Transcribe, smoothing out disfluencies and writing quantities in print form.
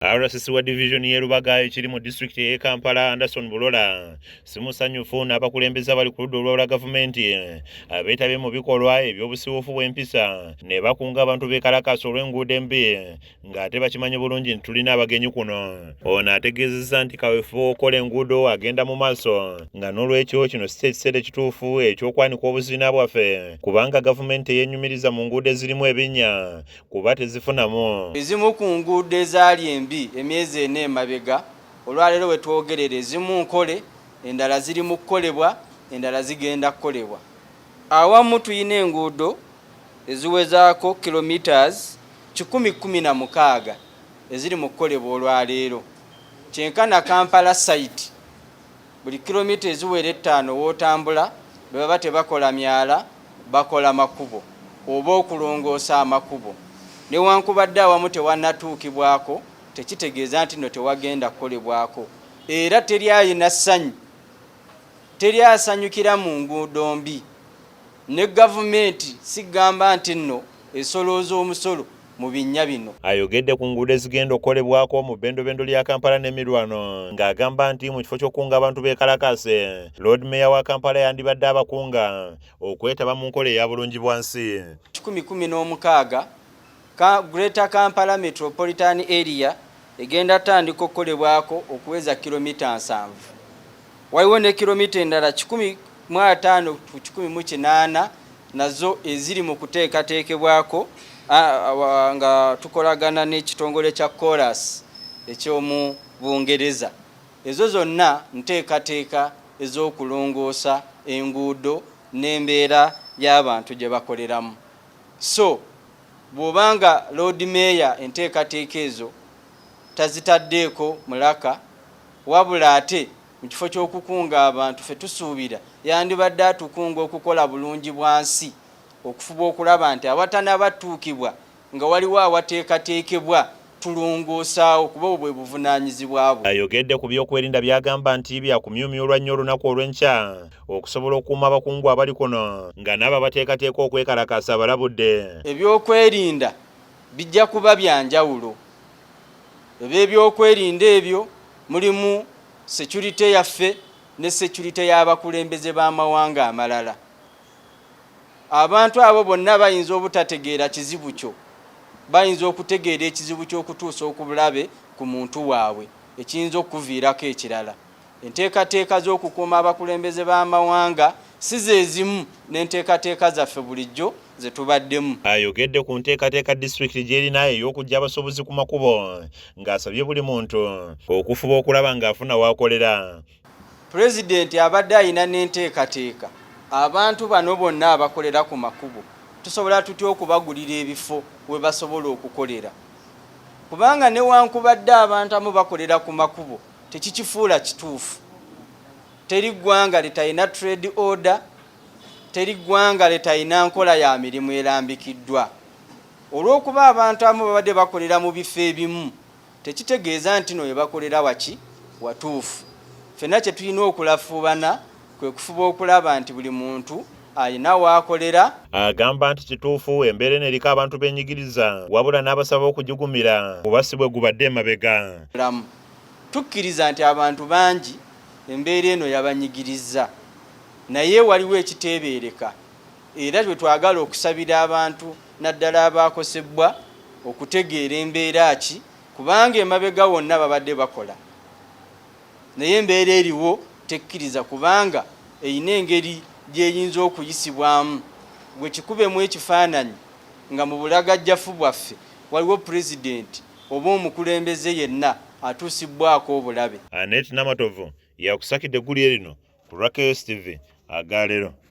RCC wa division ye Rubaga ekiri mu district ye Kampala Anderson Burora simusanyufu n'abakulembeze bali ku ludda olwa gavumenti abeetabye mu bikolwa eby'obusiiwuufu bw'empisa ne bakunga abantu bekalakasa olw'enguudo embi ng'ate bakimanyi bulungi nti tulina abagenyi kuno. Ono ategeezezza nti kaweefube okola enguudo agenda mu maaso nga n'olwekyo kino si ekiseera ekituufu eky'okwanika obuziina bwaffe kubanga gavumenti teyenyumiriza mu nguudo ezirimu ebinya kuba tezifunamu. Ezimu ku nguudo ezaali emyezi ene emabega olwaleero we twogerera ezimu nkole endala ziri mu kukolebwa endala zigenda kukolebwa. Awamu tulina enguudo eziwezaako kilometers 116 eziri mu kukolebwa olwaleero. Kyenkana Kampala site buli kilomita eziwera 5 w'otambula bwe baba tebakola myala bakola makubo oba okulongoosa amakubo. Newankubadde awamu tewannatuukibwako tekitegeeza nti no tewagenda kukolebwako. Era teryayina ssanyu teryasanyukira mu nguudo mbi. Ne gavumenti sigamba nti nno esolooza omusolo mu binnya bino. Ayogedde ku nguudo ezigenda okukolebwako mu bbendobendo lya Kampala n'emirwano ng'agamba nti mu kifo ky'okunga abantu bekalakase Lord Mayor wa Kampala yandibadde abakunga okwetaba mu nkola eya bulungibwansi. 16 Greater Kampala Metropolitan Area egenda tandika okukolebwako okuweza kilomita 7. Waliwo ne kilomita endala 15 ku 18 nazo eziri mu kuteekateekebwako nga tukolagana n'ekitongole kya Chorus ekyomu Bungereza. Ezo zonna nteekateeka ez'okulongoosa enguudo n'embeera y'abantu gye bakoleramu. So bw'obanga Lord Mayor enteekateeka ezo tazitaddeeko mulaka wabula ate mu kifo ky'okukunga abantu ffe tusuubira yandibadde atukunga okukola bulungi bwansi okufuba okulaba nti abatanabatuukibwa nga waliwo awateekateekebwa tulongoosaawo kuba obwo bwe buvunaanyizibwa bwe. Ayogedde ku byokwerinda by'agamba nti byakumyumyulwa nnyo olunaku olw'enkya okusobola okukuuma abakungu abali kuno nga n'abo bateekateeka okwekalakasa balabudde. Ebyokwerinda bijja kuba bya njawulo. Ebyokwerinda ebyo mulimu security yaffe ne security y'abakulembeze b'amawanga amalala. Abantu abo bonna bayinza obutategeera kizibu kyo. Bayinza okutegeera ekizibu ky'okutuusa okubulabe ku muntu waabwe ekiyinza okuviirako ekirala. Enteekateeka z'okukuuma abakulembeze b'amawanga si ze zimu n'enteekateeka zaffe bulijjo ze tubaddemu. Ayogedde ku nteekateeka disitulikiti gy'erina ey'okuggya abasuubuzi ku makubo ng'asabye buli muntu okufuba okulaba ng'afuna w'akolera. Pulezidenti abadde ayina n'enteekateeka abantu bano bonna abakolera ku makubo tusobola tutya okubagulira ebifo we basobola okukolera. Kubanga newankubadde abantu amu bakolera ku makubo tekikifuula kituufu. Teri ggwanga litalina trade order, teri ggwanga litalina nkola ya mirimu erambikiddwa. Olw'okuba abantu amu babadde bakolera mu bifo ebimu tekitegeeza nti no we bakolera waki watuufu. Ffenna kye tulina okulafuubana kwe kufuba okulaba nti buli muntu ayina w'akolera. Agamba nti kituufu embeera eno eriko abantu beenyigiriza wabula n'abasaba okugigumira kuba si bwe gubadde emabega. Tukkiriza nti abantu bangi embeera eno yabanyigiriza naye waliwo ekiteebeereka era twe twagala okusabira abantu naddala abaakosebwa okutegeera embeera ki kubanga emabega wonna babadde bakola naye embeera eriwo tekkiriza kubanga eyina engeri gy'eyinza okuyisibwamu. Bwe kikubemu ekifaananyi nga mu bulagajjafu bwaffe waliwo pulezidenti oba omukulembeze yenna atuusibbwako obulabe. Anet Namatovu yakusakidde eggulire lino ku Rubaga TV agaleero.